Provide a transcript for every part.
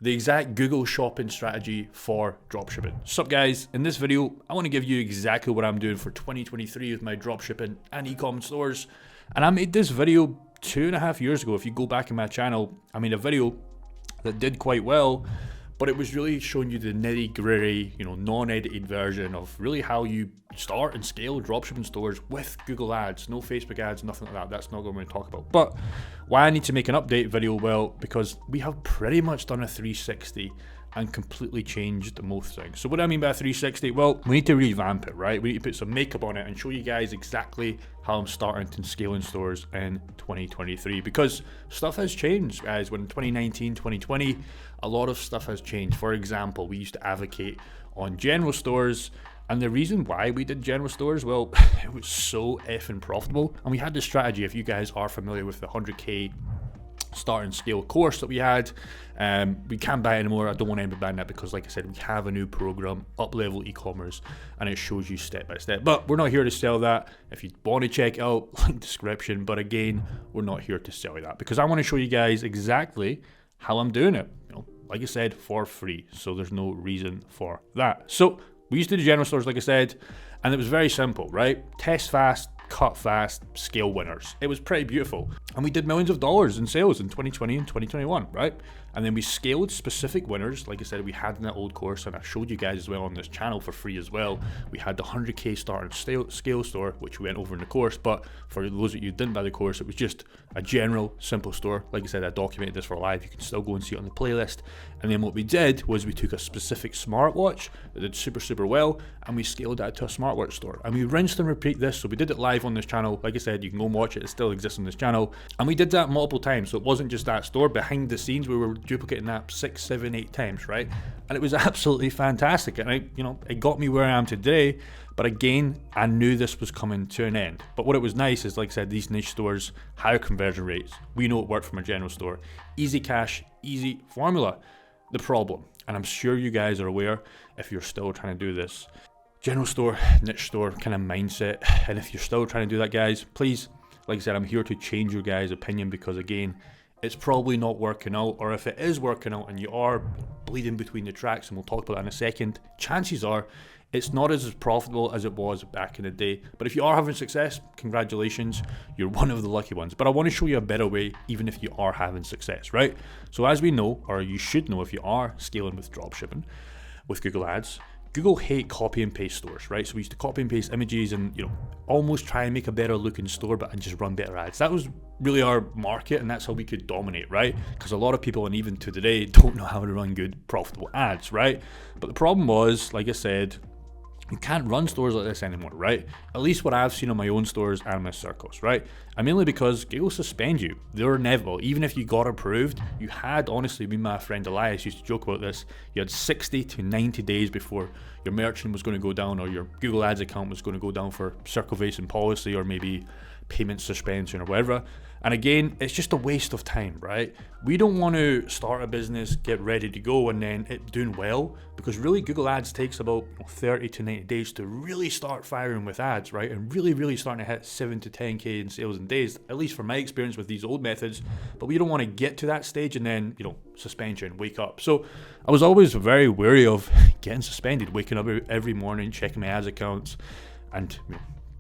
the exact Google shopping strategy for dropshipping. Sup guys, in this video, I want to give you exactly what I'm doing for 2023 with my dropshipping and e-com stores. And I made this video 2.5 years ago. If you go back in my channel, I made a video that did quite well, but it was really showing you the nitty gritty, non-edited version of really how you start and scale dropshipping stores with Google ads, no Facebook ads, nothing like that. That's not what we're going to talk about. But why I need to make an update video, well, because we have pretty much done a 360 and completely changed most things. So what do I mean by 360? Well, we need to revamp it, right? We need to put some makeup on it and show you guys exactly how I'm starting and scaling stores in 2023, because stuff has changed, guys. When 2019, 2020, a lot of stuff has changed. For example, we used to advocate on general stores, and the reason why we did general stores, well, it was so effing profitable. And we had this strategy, if you guys are familiar with the 100K start and scale course that we had. We can't buy it anymore. I don't want anybody buying that because, like I said, we have a new program, Up Level E-commerce, and it shows you step by step. But we're not here to sell that. If you want to check it out, link description. But again, we're not here to sell you that because I want to show you guys exactly how I'm doing it. Like I said, for free. So there's no reason for that. So we used to do general stores, like I said, and it was very simple, right? Test fast, cut fast, scale winners. It was pretty beautiful. And we did millions of dollars in sales in 2020 and 2021, right? And then we scaled specific winners. Like I said, we had in that old course, and I showed you guys as well on this channel for free as well. We had the 100K start and scale store, which we went over in the course. But for those of you who didn't buy the course, it was just a general, simple store. Like I said, I documented this for live. You can still go and see it on the playlist. And then what we did was we took a specific smartwatch that did super, super well, and we scaled that to a smartwatch store. And we rinsed and repeat this. So we did it live on this channel. Like I said, you can go and watch it. It still exists on this channel. And we did that multiple times. So it wasn't just that store. Behind the scenes, we were duplicating that 6, 7, 8 times, right? And it was absolutely fantastic. And it got me where I am today. But again, I knew this was coming to an end. But what it was nice is, like I said, these niche stores, higher conversion rates. We know it worked from a general store. Easy cash, easy formula. The problem, and I'm sure you guys are aware if you're still trying to do this, general store, niche store kind of mindset. And if you're still trying to do that, guys, please, like I said, I'm here to change your guys' opinion because, again, it's probably not working out. Or if it is working out and you are bleeding between the tracks, and we'll talk about that in a second, chances are it's not as profitable as it was back in the day. But if you are having success, congratulations, you're one of the lucky ones. But I want to show you a better way, even if you are having success, right? So as we know, or you should know if you are scaling with dropshipping, with Google Ads, Google hate copy and paste stores, right? So we used to copy and paste images and almost try and make a better looking store, but and just run better ads. That was really our market, and that's how we could dominate, right? Because a lot of people, and even to today, don't know how to run good, profitable ads, right? But the problem was, like I said, you can't run stores like this anymore, right? At least what I've seen on my own stores and my circles, right? And mainly because Google suspend you. They're inevitable. Even if you got approved, you had, honestly, me and my friend Elias used to joke about this, you had 60 to 90 days before your merchant was going to go down or your Google Ads account was going to go down for circle evasive policy or maybe payment suspension or whatever. And again, it's just a waste of time, right? We don't want to start a business, get ready to go, and then it doing well, because really Google Ads takes about 30 to 90 days to really start firing with ads, right? And really starting to hit 7 to 10K in sales in days, at least from my experience with these old methods. But we don't want to get to that stage and then, suspension, wake up. So I was always very wary of getting suspended, waking up every morning, checking my ads accounts, and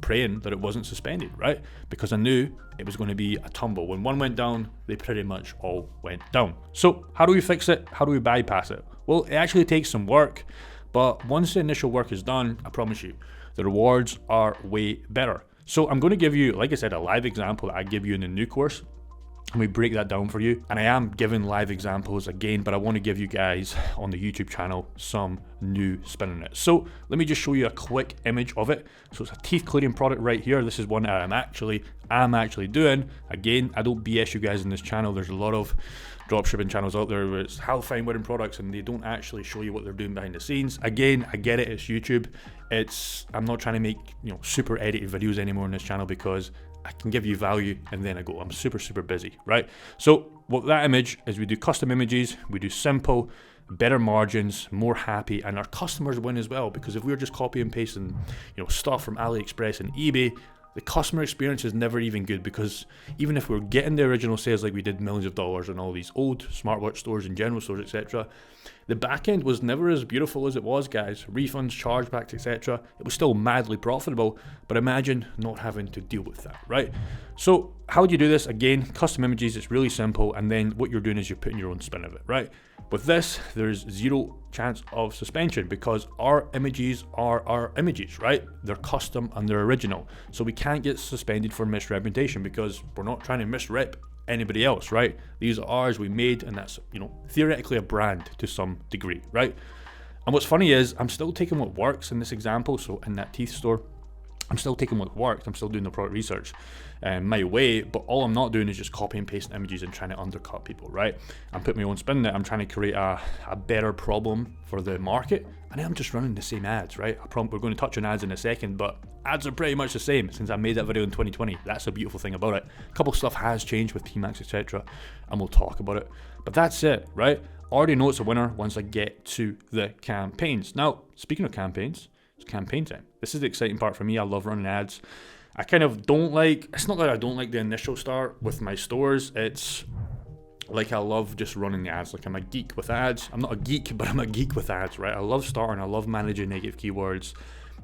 praying that it wasn't suspended, right? Because I knew it was going to be a tumble. When one went down, they pretty much all went down. So how do we fix it? How do we bypass it? Well, it actually takes some work, but once the initial work is done, I promise you, the rewards are way better. So I'm going to give you, like I said, a live example that I give you in the new course, and we break that down for you. And I am giving live examples again, but I want to give you guys on the YouTube channel some new spin on it. So let me just show you a quick image of it. So it's a teeth cleaning product right here. This is one that I'm actually doing. Again, I don't BS you guys in this channel. There's a lot of dropshipping channels out there where it's how to find winning products and they don't actually show you what they're doing behind the scenes. Again, I get it, it's YouTube. I'm not trying to make super edited videos anymore on this channel because I can give you value and then I go. I'm super busy, right? So what that image is, we do custom images, we do simple, better margins, more happy, and our customers win as well, because if we were just copy and pasting stuff from AliExpress and eBay, the customer experience is never even good, because even if we're getting the original sales like we did millions of dollars on all these old smartwatch stores and general stores, etc., the back end was never as beautiful as it was, guys. Refunds, chargebacks, etc. It was still madly profitable, but imagine not having to deal with that, right? So how do you do this? Again, custom images, it's really simple, and then what you're doing is you're putting your own spin of it, right? With this, there's zero chance of suspension because our images are our images, right? They're custom and they're original. So we can't get suspended for misrepresentation because we're not trying to misrep anybody else, right? These are ours, we made, and that's, theoretically a brand to some degree, right? And what's funny is I'm still taking what works in this example. So in that teeth store, I'm still taking what worked. I'm still doing the product research my way, but all I'm not doing is just copy and paste images and trying to undercut people, right? I'm putting my own spin in it. I'm trying to create a better problem for the market, and I'm just running the same ads, right? We're going to touch on ads in a second, but ads are pretty much the same since I made that video in 2020. That's a beautiful thing about it. A couple stuff has changed with PMAX, etc., and we'll talk about it. But that's it, right? Already know it's a winner once I get to the campaigns. Now, speaking of campaigns, it's campaign time. This is the exciting part for me. I love running ads. I kind of don't like, it's not that I don't like the initial start with my stores. It's like I love just running the ads. Like I'm a geek with ads. I'm not a geek, but I'm a geek with ads, right? I love starting. I love managing negative keywords.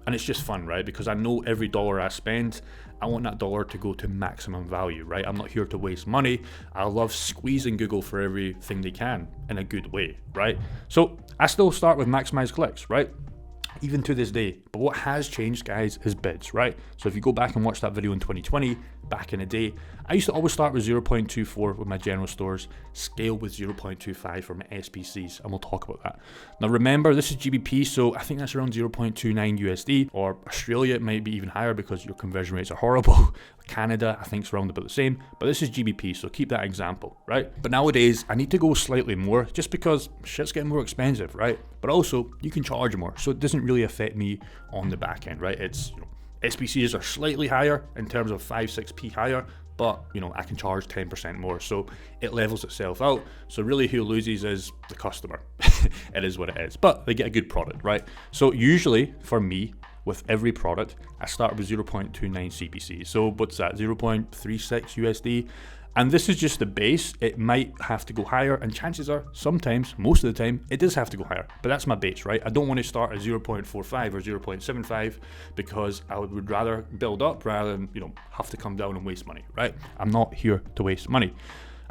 And it's just fun, right? Because I know every dollar I spend, I want that dollar to go to maximum value, right? I'm not here to waste money. I love squeezing Google for everything they can in a good way, right? So I still start with maximize clicks, right? Even to this day. But what has changed, guys, is bids, right? So if you go back and watch that video in 2020, back in the day, I used to always start with 0.24 with my general stores, scale with 0.25 for my SPCs, and we'll talk about that. Now remember, this is GBP, so I think that's around 0.29 USD, or Australia, it might be even higher because your conversion rates are horrible. Canada, I think, is around about the same, but this is GBP, so keep that example, right? But nowadays, I need to go slightly more just because shit's getting more expensive, right? But also, you can charge more, so it doesn't really affect me on the back end, right? It's, SPCs are slightly higher in terms of 5-6p higher, but I can charge 10% more, so it levels itself out. So really who loses is the customer. It is what it is, but they get a good product, right? So usually for me, with every product, I start with 0.29 CPC. So what's that, 0.36 USD? And this is just the base. It might have to go higher, and chances are, sometimes, most of the time, it does have to go higher. But that's my base, right? I don't want to start at 0.45 or 0.75 because I would rather build up rather than, have to come down and waste money, right? I'm not here to waste money.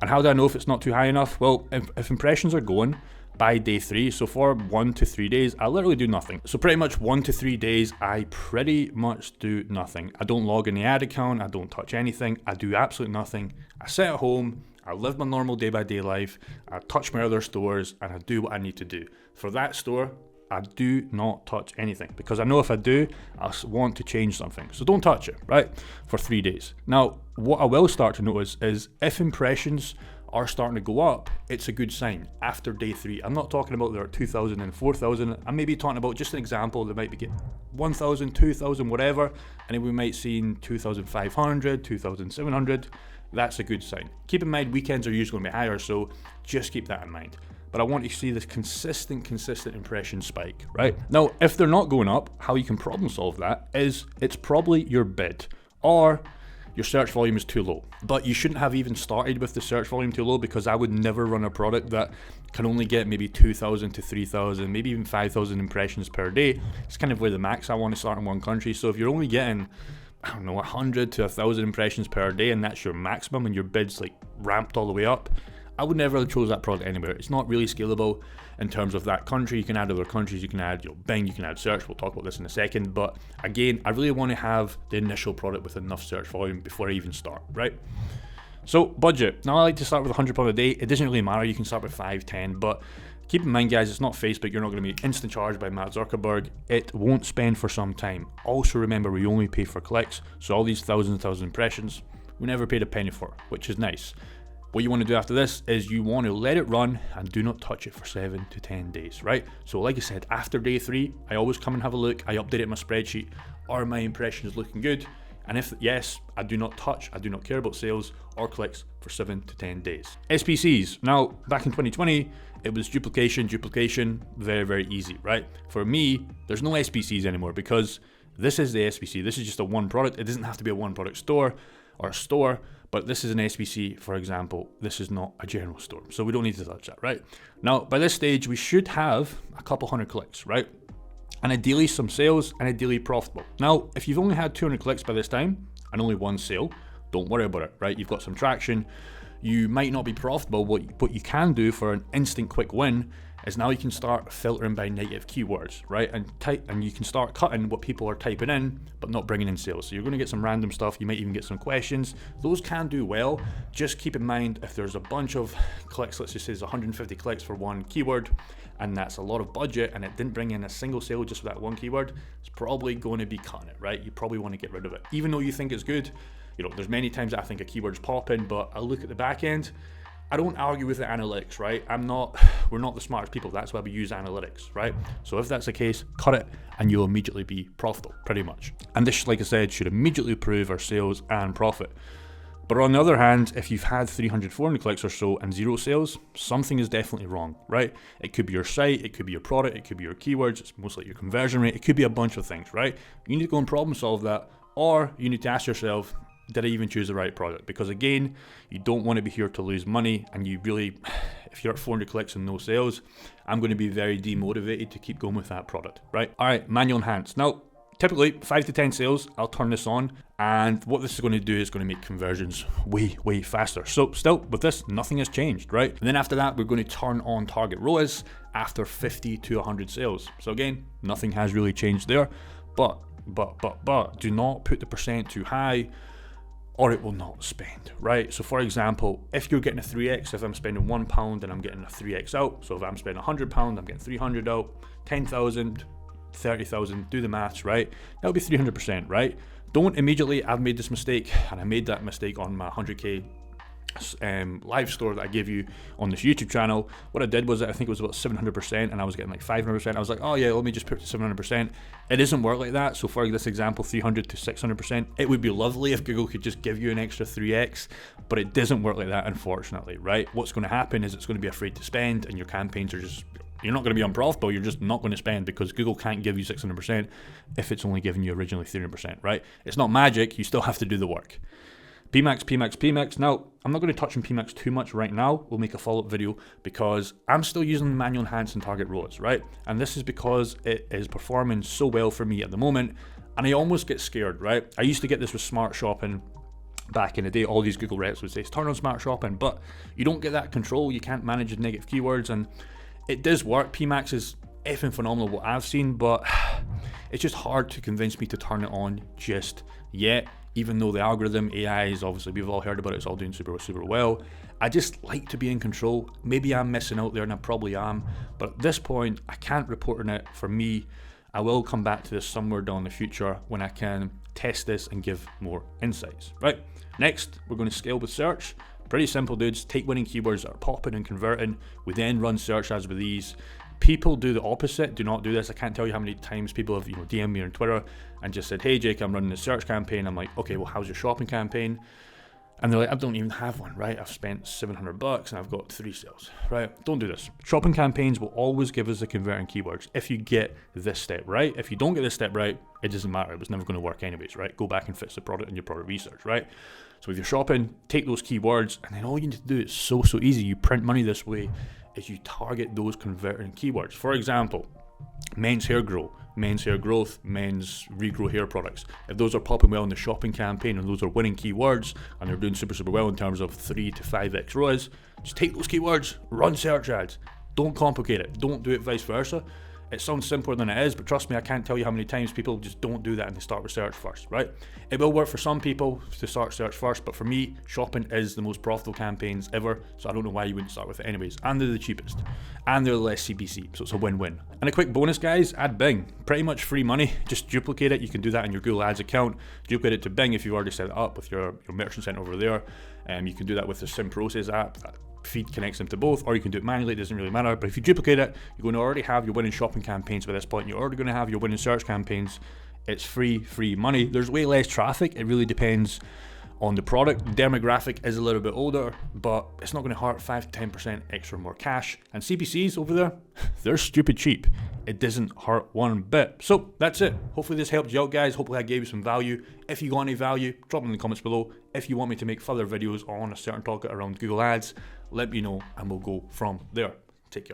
And how do I know if it's not too high enough? Well, if impressions are going by day 3, so for 1 to 3 days, I literally do nothing. So pretty much 1 to 3 days, I pretty much do nothing. I don't log in the ad account, I don't touch anything, I do absolutely nothing. I sit at home, I live my normal day-by-day life, I touch my other stores, and I do what I need to do. For that store, I do not touch anything because I know if I do, I'll want to change something. So don't touch it, right? For 3 days. Now, what I will start to notice is if impressions are starting to go up, it's a good sign after day 3. I'm not talking about they're 2,000 and 4,000. I'm maybe talking about just an example. They might be getting 1,000, 2,000, whatever, and then we might see 2,500, 2,700. That's a good sign. Keep in mind, weekends are usually going to be higher, so just keep that in mind. But I want you to see this consistent impression spike, right? Now, if they're not going up, how you can problem solve that is it's probably your bid or your search volume is too low. But you shouldn't have even started with the search volume too low, because I would never run a product that can only get maybe 2,000 to 3,000, maybe even 5,000 impressions per day. It's kind of where the max I want to start in one country. So if you're only getting, 100 to 1,000 impressions per day, and that's your maximum, and your bid's like ramped all the way up, I would never have chose that product anywhere. It's not really scalable in terms of that country. You can add other countries, you can add Bing, you can add search. We'll talk about this in a second. But again, I really want to have the initial product with enough search volume before I even start, right? So budget. Now I like to start with £100 a day. It doesn't really matter. You can start with 5, 10, but keep in mind, guys, it's not Facebook. You're not going to be instant charged by Matt Zuckerberg. It won't spend for some time. Also remember, we only pay for clicks. So all these thousands impressions, we never paid a penny for, which is nice. What you want to do after this is you want to let it run and do not touch it for 7 to 10 days, right? So like I said, after day 3, I always come and have a look. I update it in my spreadsheet. Are my impressions looking good? And if yes, I do not care about sales or clicks for 7 to 10 days. SPCs. Now, back in 2020, it was duplication, very, very easy, right? For me, there's no SPCs anymore because this is the SPC. This is just a one product. It doesn't have to be a one product store or a store, but this is an SPC, for example. This is not a general store, so we don't need to touch that, right? Now, by this stage, we should have a couple hundred clicks, right? And ideally some sales and ideally profitable. Now, if you've only had 200 clicks by this time and only one sale, don't worry about it, right? You've got some traction. You might not be profitable. What you can do for an instant quick win is now you can start filtering by negative keywords, right? And you can start cutting what people are typing in, but not bringing in sales. So you're going to get some random stuff. You might even get some questions. Those can do well. Just keep in mind, if there's a bunch of clicks, let's just say there's 150 clicks for one keyword, and that's a lot of budget, and it didn't bring in a single sale just for that one keyword, it's probably going to be cutting it, right? You probably want to get rid of it. Even though you think it's good, there's many times that I think a keyword's popping, but I look at the back end. I don't argue with the analytics, right? We're not the smartest people. That's why we use analytics, right? So if that's the case, cut it and you'll immediately be profitable, pretty much. And this, like I said, should immediately improve our sales and profit. But on the other hand, if you've had 300, 400 clicks or so and zero sales, something is definitely wrong, right? It could be your site, it could be your product, it could be your keywords, it's most likely your conversion rate, it could be a bunch of things, right? You need to go and problem solve that, or you need to ask yourself, did I even choose the right product? Because again, you don't want to be here to lose money, and you really, if you're at 400 clicks and no sales, I'm going to be very demotivated to keep going with that product, right? All right, manual enhance. Now, typically 5 to 10 sales, I'll turn this on, and what this is going to do is going to make conversions way, way faster. So still, with this, nothing has changed, right? And then after that, we're going to turn on target ROAS after 50 to 100 sales. So again, nothing has really changed there, but do not put the percent too high, or it will not spend, right? So for example, if you're getting a 3x, if I'm spending £1 and I'm getting a 3x out, so if I'm spending £100, I'm getting 300 out, 10,000, 30,000, do the maths, right? That'll be 300%, right? Don't immediately, I've made this mistake, and I made that mistake on my 100K live store that I gave you on this YouTube channel. What I did was, I think it was about 700%, and I was getting like 500%. I was like, oh yeah, let me just put it to 700%. It doesn't work like that. So for this example, 300 to 600%, it would be lovely if Google could just give you an extra 3x, but it doesn't work like that, unfortunately, right? What's going to happen is it's going to be afraid to spend, and your campaigns are just, you're not going to be unprofitable, you're just not going to spend, because Google can't give you 600% if it's only giving you originally 300%, right? It's not magic, you still have to do the work. PMAX. Now, I'm not going to touch on PMAX too much right now. We'll make a follow-up video because I'm still using manual enhance and target ROAS, right? And this is because it is performing so well for me at the moment, and I almost get scared, right? I used to get this with smart shopping back in the day. All these Google reps would say, turn on smart shopping, but you don't get that control. You can't manage the negative keywords, and it does work. PMAX is effing phenomenal, what I've seen, but it's just hard to convince me to turn it on just yet. Even though the algorithm, AI is obviously, we've all heard about it, it's all doing super, super well. I just like to be in control. Maybe I'm missing out there, and I probably am, but at this point, I can't report on it. For me, I will come back to this somewhere down the future when I can test this and give more insights, right? Next, we're going to scale with search. Pretty simple, dudes. Take winning keywords that are popping and converting. We then run search ads with these. People do the opposite. Do not do this. I can't tell you how many times people have DM'd me on Twitter and just said, hey Jake, I'm running a search campaign. I'm like, okay, well, how's your shopping campaign? And they're like, I don't even have one, right? I've spent $700 and I've got 3 sales, right? Don't do this. Shopping campaigns will always give us the converting keywords if you get this step right. If you don't get this step right, it doesn't matter. It was never going to work anyways, right? Go back and fix the product in your product research, right? So if you're shopping, take those keywords, and then all you need to do is so easy. You print money this way, is you target those converting keywords. For example, men's hair grow, men's hair growth, men's regrow hair products. If those are popping well in the shopping campaign and those are winning keywords and they're doing super well in terms of 3 to 5x ROAS, just take those keywords, run search ads. Don't complicate it. Don't do it vice versa. It sounds simpler than it is, but trust me, I can't tell you how many times people just don't do that and they start with search first, right? It will work for some people to start search first, but for me, shopping is the most profitable campaigns ever, so I don't know why you wouldn't start with it anyways. And they're the cheapest, and they're less CPC, so it's a win-win. And a quick bonus, guys, add Bing. Pretty much free money, just duplicate it. You can do that in your Google Ads account, duplicate it to Bing if you've already set it up with your merchant center over there. You can do that with the Sim Process app. That feed connects them to both, or you can do it manually. It doesn't really matter, but if you duplicate it, you're going to already have your winning shopping campaigns by this point. You're already going to have your winning search campaigns It's free money. There's way less traffic. It really depends on the product. Demographic is a little bit older, but it's not going to hurt. 5 to 10% extra more cash. And CPCs over there, they're stupid cheap. It doesn't hurt one bit. So that's it. Hopefully this helped you out, guys. Hopefully I gave you some value. If you got any value, drop it in the comments below. If you want me to make further videos on a certain topic around Google Ads, let me know and we'll go from there.